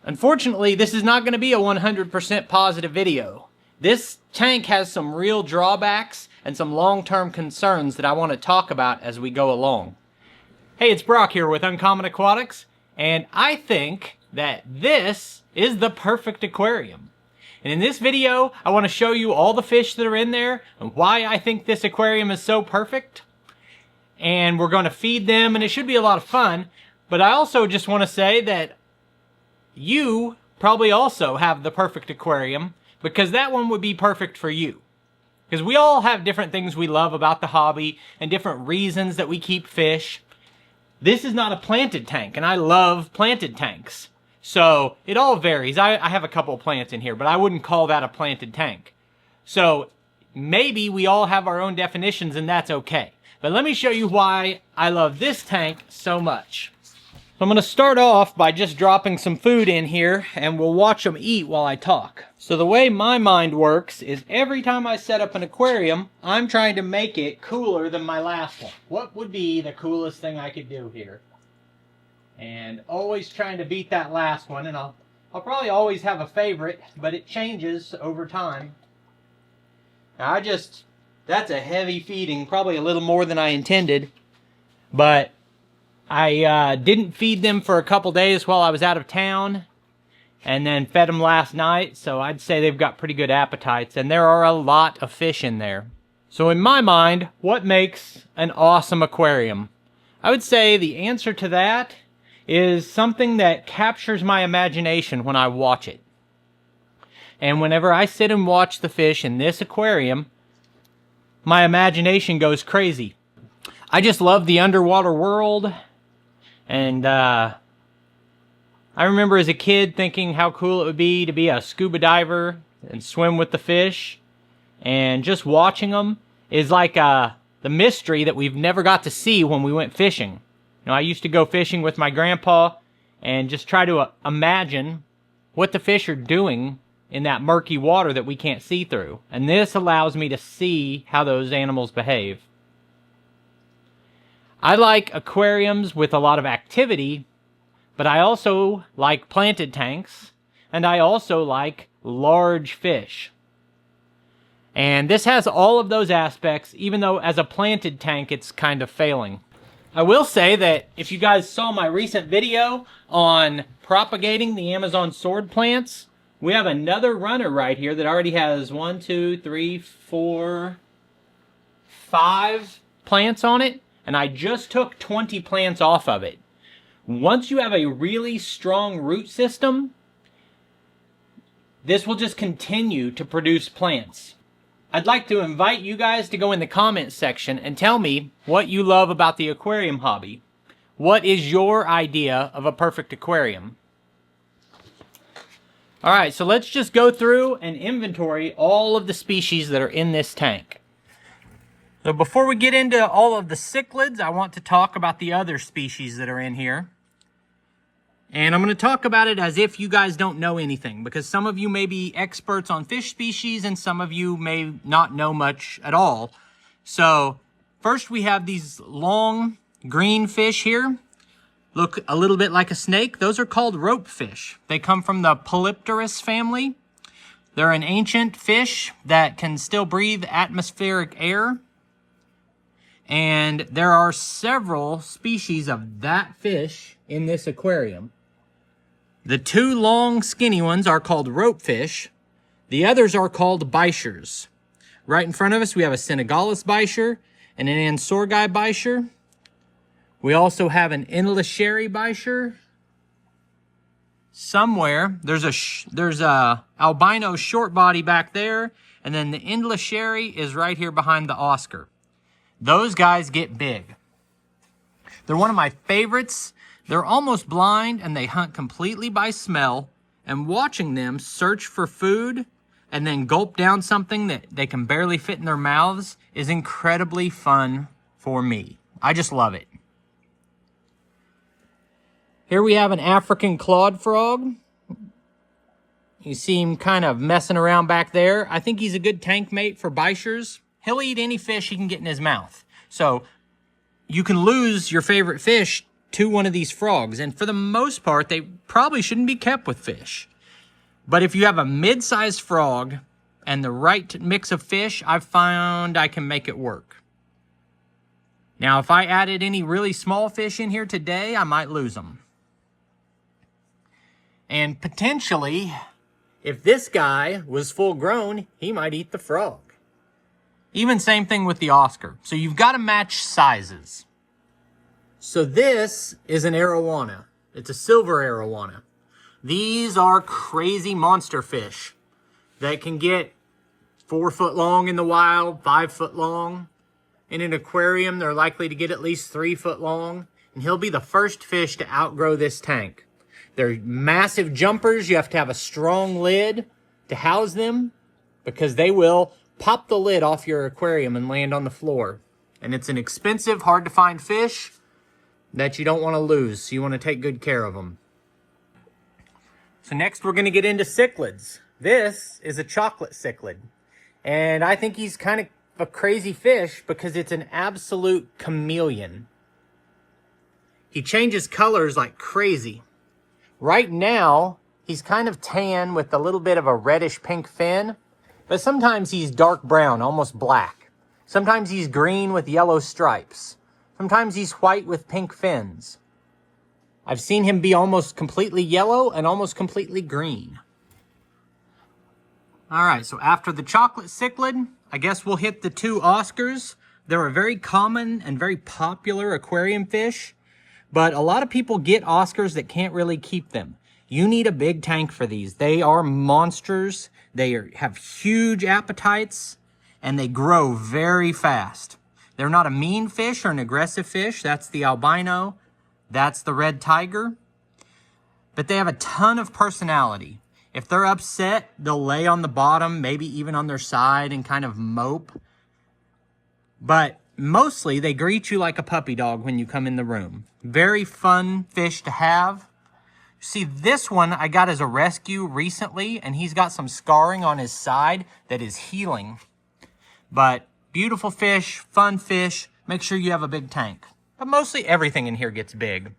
Unfortunately, this is not going to be a 100% positive video. This tank has some real drawbacks and some long-term concerns that I want to talk about as we go along. Hey, it's Brock here with Uncommon Aquatics, and I think that this is the perfect aquarium. And in this video, I want to show you all the fish that are in there and why I think this aquarium is so perfect. And we're going to feed them, and it should be a lot of fun. But I also just want to say that you probably also have the perfect aquarium, because that one would be perfect for you. Because we all have different things we love about the hobby and different reasons that we keep fish. This is not a planted tank, and I love planted tanks. So it all varies. I have a couple of plants in here, but I wouldn't call that a planted tank. So maybe we all have our own definitions, and that's okay. But let me show you why I love this tank so much. So I'm going to start off by just dropping some food in here, and we'll watch them eat while I talk. So the way my mind works is every time I set up an aquarium, I'm trying to make it cooler than my last one. What would be the coolest thing I could do here? And always trying to beat that last one, and I'll probably always have a favorite, but it changes over time. Now that's a heavy feeding, probably a little more than I intended, but I didn't feed them for a couple days while I was out of town, and then fed them last night, so I'd say they've got pretty good appetites, and there are a lot of fish in there. So in my mind, what makes an awesome aquarium? I would say the answer to that is something that captures my imagination when I watch it. And whenever I sit and watch the fish in this aquarium, my imagination goes crazy. I just love the underwater world. And I remember as a kid thinking how cool it would be to be a scuba diver and swim with the fish. And just watching them is like the mystery that we've never got to see when we went fishing. You know, I used to go fishing with my grandpa and just try to imagine what the fish are doing in that murky water that we can't see through. And this allows me to see how those animals behave. I like aquariums with a lot of activity, but I also like planted tanks, and I also like large fish. And this has all of those aspects, even though as a planted tank it's kind of failing. I will say that if you guys saw my recent video on propagating the Amazon sword plants, we have another runner right here that already has 1, 2, 3, 4, 5 plants on it, and I just took 20 plants off of it. Once you have a really strong root system, this will just continue to produce plants. I'd like to invite you guys to go in the comments section and tell me what you love about the aquarium hobby. What is your idea of a perfect aquarium? Alright, so let's just go through and inventory all of the species that are in this tank. So before we get into all of the cichlids, I want to talk about the other species that are in here. And I'm going to talk about it as if you guys don't know anything, because some of you may be experts on fish species and some of you may not know much at all. So first we have these long green fish here. Look a little bit like a snake. Those are called rope fish. They come from the Polypterus family. They're an ancient fish that can still breathe atmospheric air. And there are several species of that fish in this aquarium. The two long skinny ones are called rope fish. The others are called bichers. Right in front of us we have a Senegalus bicher and an Ansorgi bicher. We also have an Inlasheri bicher. Somewhere there's a albino short body back there, and then the Inlasheri is right here behind the Oscar. Those guys get big. They're one of my favorites. They're almost blind, and they hunt completely by smell, and watching them search for food and then gulp down something that they can barely fit in their mouths is incredibly fun for me. I just love it. Here we have an African clawed frog. You see him kind of messing around back there. I think he's a good tank mate for bichers. He'll eat any fish he can get in his mouth. So you can lose your favorite fish to one of these frogs. And for the most part, they probably shouldn't be kept with fish. But if you have a mid-sized frog and the right mix of fish, I've found I can make it work. Now, if I added any really small fish in here today, I might lose them. And potentially, if this guy was full grown, he might eat the frog. Even same thing with the Oscar. So you've got to match sizes. So this is an arowana. It's a silver arowana. These are crazy monster fish that can get 4 foot long in the wild, 5 foot long. In an aquarium, they're likely to get at least 3 foot long. And he'll be the first fish to outgrow this tank. They're massive jumpers. You have to have a strong lid to house them because they will pop the lid off your aquarium and land on the floor. And it's an expensive, hard to find fish that you don't want to lose. So you want to take good care of them. So next we're going to get into cichlids. This is a chocolate cichlid. And I think he's kind of a crazy fish because it's an absolute chameleon. He changes colors like crazy. Right now, he's kind of tan with a little bit of a reddish pink fin, but sometimes he's dark brown, almost black. Sometimes he's green with yellow stripes. Sometimes he's white with pink fins. I've seen him be almost completely yellow and almost completely green. All right, so after the chocolate cichlid, I guess we'll hit the 2 Oscars. They're a very common and very popular aquarium fish, but a lot of people get Oscars that can't really keep them. You need a big tank for these. They are monsters. They have huge appetites, and they grow very fast. They're not a mean fish or an aggressive fish. That's the albino. That's the red tiger. But they have a ton of personality. If they're upset, they'll lay on the bottom, maybe even on their side and kind of mope. But mostly they greet you like a puppy dog when you come in the room. Very fun fish to have. See, this one I got as a rescue recently, and he's got some scarring on his side that is healing. But beautiful fish, fun fish. Make sure you have a big tank. But mostly everything in here gets big.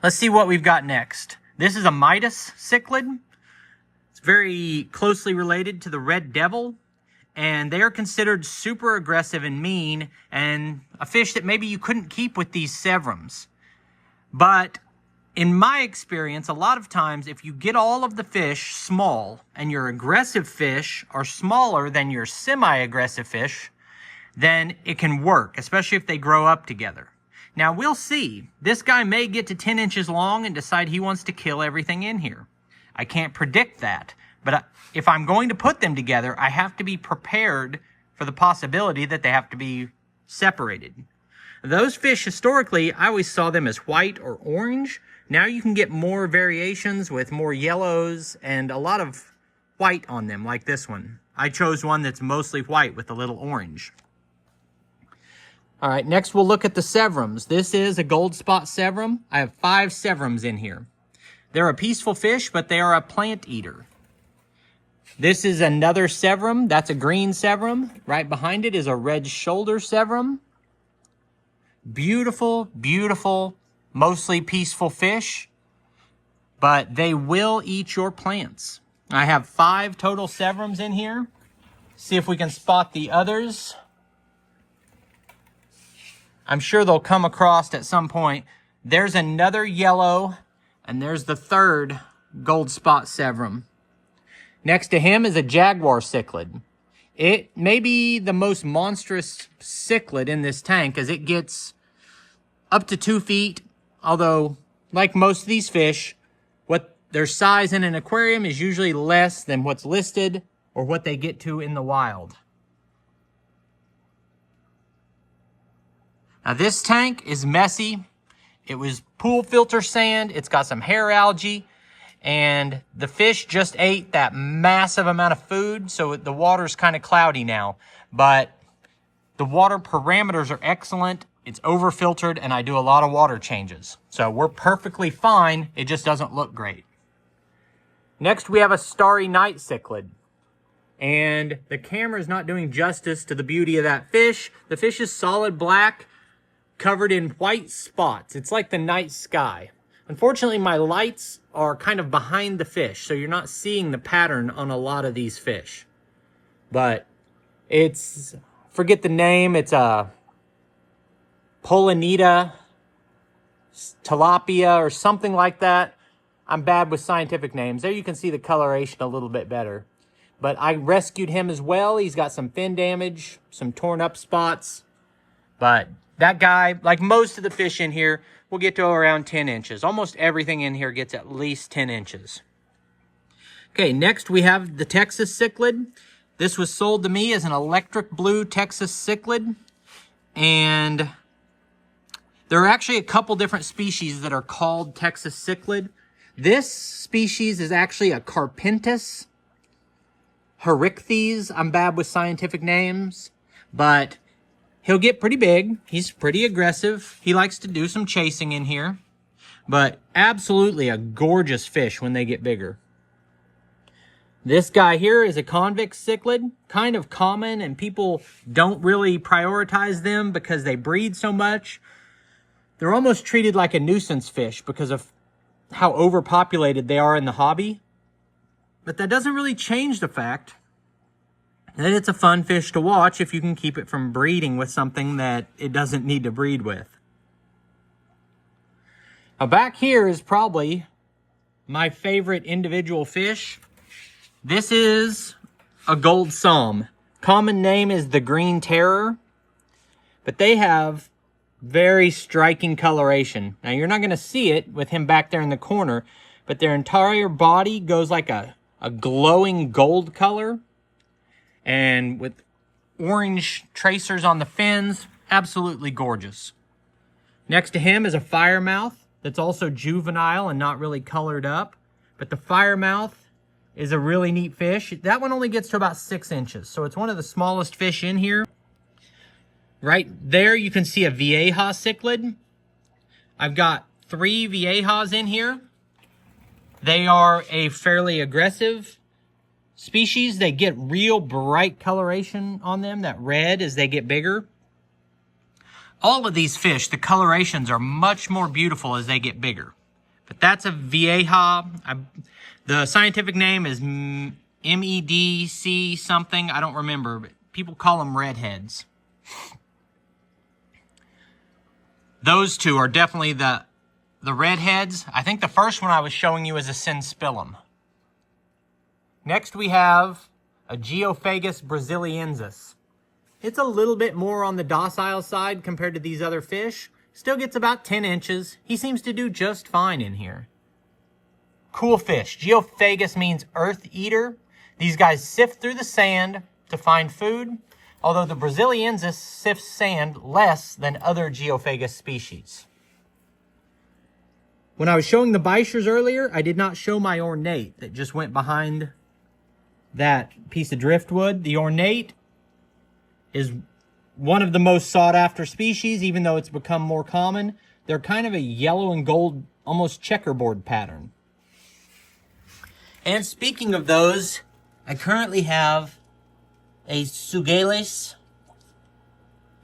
Let's see what we've got next. This is a Midas cichlid. It's very closely related to the red devil. And they are considered super aggressive and mean, and a fish that maybe you couldn't keep with these sevrums. But in my experience, a lot of times, if you get all of the fish small, and your aggressive fish are smaller than your semi-aggressive fish, then it can work, especially if they grow up together. Now, we'll see. This guy may get to 10 inches long and decide he wants to kill everything in here. I can't predict that. But if I'm going to put them together, I have to be prepared for the possibility that they have to be separated. Those fish, historically, I always saw them as white or orange. Now you can get more variations with more yellows and a lot of white on them, like this one. I chose one that's mostly white with a little orange. All right, next we'll look at the sevrums. This is a gold spot sevrum. I have 5 sevrums in here. They're a peaceful fish, but they are a plant eater. This is another sevrum. That's a green sevrum. Right behind it is a red shoulder sevrum. Beautiful, beautiful, mostly peaceful fish, but they will eat your plants. I have 5 total sevrums in here. See if we can spot the others. I'm sure they'll come across at some point. There's another yellow, and there's the 3rd gold spot sevrum. Next to him is a jaguar cichlid. It may be the most monstrous cichlid in this tank as it gets up to 2 feet, although, like most of these fish, what their size in an aquarium is usually less than what's listed or what they get to in the wild. Now this tank is messy. It was pool filter sand. It's got some hair algae. And the fish just ate that massive amount of food, so the water's kind of cloudy now. But the water parameters are excellent. It's over-filtered, and I do a lot of water changes. So we're perfectly fine. It just doesn't look great. Next, we have a starry night cichlid. And the camera's not doing justice to the beauty of that fish. The fish is solid black, covered in white spots. It's like the night sky. Unfortunately, my lights are kind of behind the fish, so you're not seeing the pattern on a lot of these fish. But it's, forget the name, it's a Polinita tilapia or something like that. I'm bad with scientific names. There you can see the coloration a little bit better. But I rescued him as well. He's got some fin damage, some torn up spots. But that guy, like most of the fish in here, will get to around 10 inches. Almost everything in here gets at least 10 inches. Okay, next we have the Texas cichlid. This was sold to me as an electric blue Texas cichlid. And there are actually a couple different species that are called Texas cichlid. This species is actually a Carpentis Herichthes. I'm bad with scientific names, but he'll get pretty big. He's pretty aggressive. He likes to do some chasing in here, but absolutely a gorgeous fish when they get bigger. This guy here is a convex cichlid, kind of common, and people don't really prioritize them because they breed so much. They're almost treated like a nuisance fish because of how overpopulated they are in the hobby. But that doesn't really change the fact that it's a fun fish to watch if you can keep it from breeding with something that it doesn't need to breed with. Now back here is probably my favorite individual fish. This is a gold psalm. Common name is the green terror, but they have very striking coloration. Now you're not going to see it with him back there in the corner, but their entire body goes like a glowing gold color, and with orange tracers on the fins. Absolutely gorgeous. Next to him is a firemouth that's also juvenile and not really colored up, but the firemouth is a really neat fish. That one only gets to about 6 inches, so it's one of the smallest fish in here. Right there you can see a Vieja cichlid. I've got 3 Viejas in here. They are a fairly aggressive species. They get real bright coloration on them, that red, as they get bigger. All of these fish, the colorations are much more beautiful as they get bigger. But that's a Vieja. The scientific name is MEDC something. I don't remember, but people call them redheads. Those two are definitely the redheads. I think the first one I was showing you is a Synspillum. Next we have a Geophagus brasiliensis. It's a little bit more on the docile side compared to these other fish. Still gets about 10 inches. He seems to do just fine in here. Cool fish. Geophagus means earth eater. These guys sift through the sand to find food, although the brasiliensis sifts sand less than other Geophagus species. When I was showing the bichers earlier, I did not show my ornate that just went behind that piece of driftwood. The ornate is one of the most sought after species, even though it's become more common. They're kind of a yellow and gold, almost checkerboard pattern. And speaking of those, I currently have a Sugalis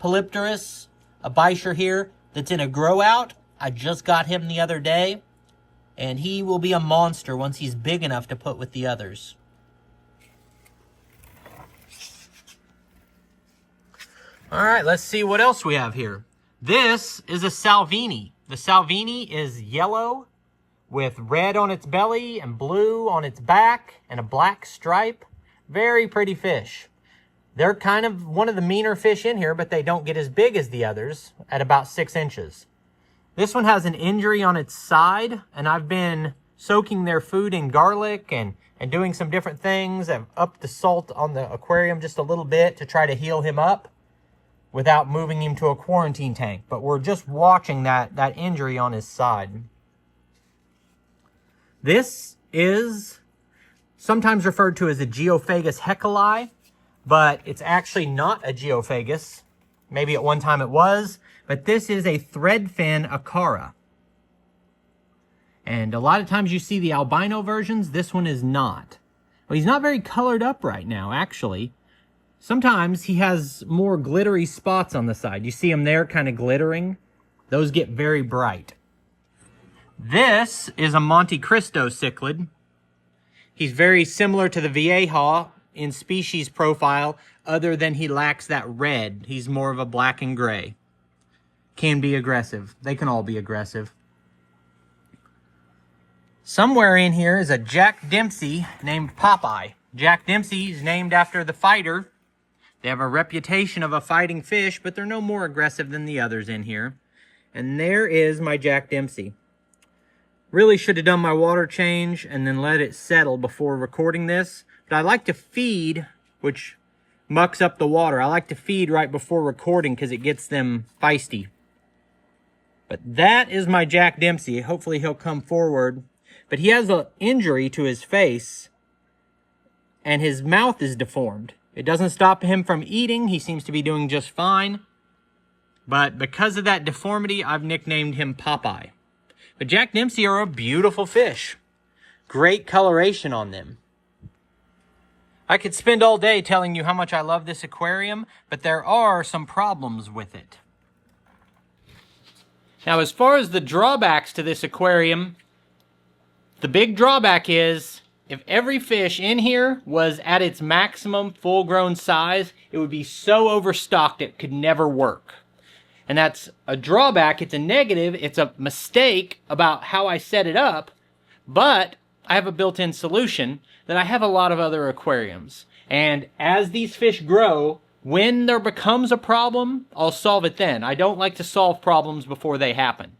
polypterus, a bichir here that's in a grow out. I just got him the other day, and he will be a monster once he's big enough to put with the others. All right, let's see what else we have here. This is a Salvini. The Salvini is yellow with red on its belly and blue on its back and a black stripe. Very pretty fish. They're kind of one of the meaner fish in here, but they don't get as big as the others at about 6 inches. This one has an injury on its side, and I've been soaking their food in garlic and doing some different things. I've upped the salt on the aquarium just a little bit to try to heal him up without moving him to a quarantine tank. But we're just watching that injury on his side. This is sometimes referred to as a Geophagus heckelii, but it's actually not a Geophagus. Maybe at one time it was, but this is a threadfin acara. And a lot of times you see the albino versions, this one is not. Well, he's not very colored up right now, actually. Sometimes he has more glittery spots on the side. You see him there kind of glittering. Those get very bright. This is a Monte Cristo cichlid. He's very similar to the Vieja in species profile, other than he lacks that red. He's more of a black and gray. Can be aggressive. They can all be aggressive. Somewhere in here is a Jack Dempsey named Popeye. Jack Dempsey is named after the fighter. They have a reputation of a fighting fish, but they're no more aggressive than the others in here. And there is my Jack Dempsey. Really should have done my water change and then let it settle before recording this. But I like to feed, which mucks up the water. I like to feed right before recording because it gets them feisty. But that is my Jack Dempsey. Hopefully he'll come forward. But he has an injury to his face, and his mouth is deformed. It doesn't stop him from eating. He seems to be doing just fine. But because of that deformity, I've nicknamed him Popeye. But Jack Dempsey are a beautiful fish. Great coloration on them. I could spend all day telling you how much I love this aquarium, but there are some problems with it. Now, as far as the drawbacks to this aquarium, the big drawback is if every fish in here was at its maximum full-grown size, it would be so overstocked it could never work. And that's a drawback. It's a negative. It's a mistake about how I set it up, but I have a built-in solution that I have a lot of other aquariums. And as these fish grow, when there becomes a problem, I'll solve it then. I don't like to solve problems before they happen.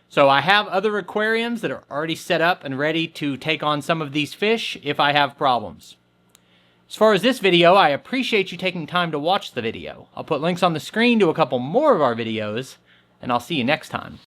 So I have other aquariums that are already set up and ready to take on some of these fish if I have problems. As far as this video, I appreciate you taking time to watch the video. I'll put links on the screen to a couple more of our videos, and I'll see you next time.